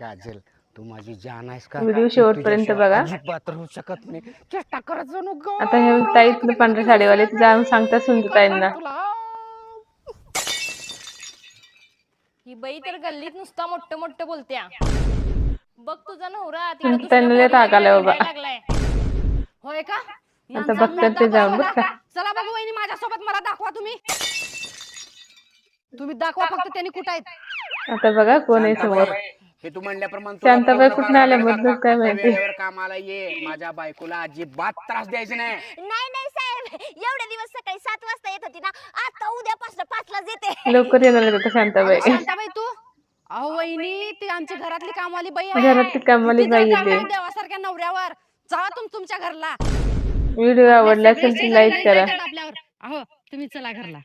काजल तू माझी जान आहेस का? व्हिडिओ शेवटपर्यंत बघा. अजिबात राहू शकत नाही. चेष्टा करत जाऊ नको. आता हे ताईतलं पांढऱ्या साडीवाले जाऊन सांगतात सुनते ताईंना. ही बाई तर गल्लीत नुसता मोठं मोठं बोलत्या. बघ तुझा नवरा सुनते ताईंना लय राग आलाय बाबा. लागलाय. होय का? आता बघतात ते जाऊन बघ का. चला बघू वहिनी माझ्यासोबत मला दाखवा तुम्ही दाखवा फक्त त्यांनी कुठं आहेत. आता बघा कोण आहे समोर. हे तू म्हणल्याप्रमाणे शांताबाई कुठून आल्या बद्दल काय माहिती. वेळेवर कामाला ये. माझ्या बायकोला अजिबात त्रास द्यायचा नाही. नाही साहेब, एवढे दिवस सकाळी 7 वाजता येत होती ना, आता उद्यापासून 5 लाच येते. लवकर येणार आहेत आता शांताबाई. शांताबाई तू अहो वहिनी ती आमची घरातली कामवाली बाई आहे. घरातली कामवाली बाई आहे ते. देवासारख्या नवऱ्यावर चला तुमच्या घरला. व्हिडिओ आवडला असेल तर लाईक करा. आपल्यावर अहो तुम्ही चला घरला.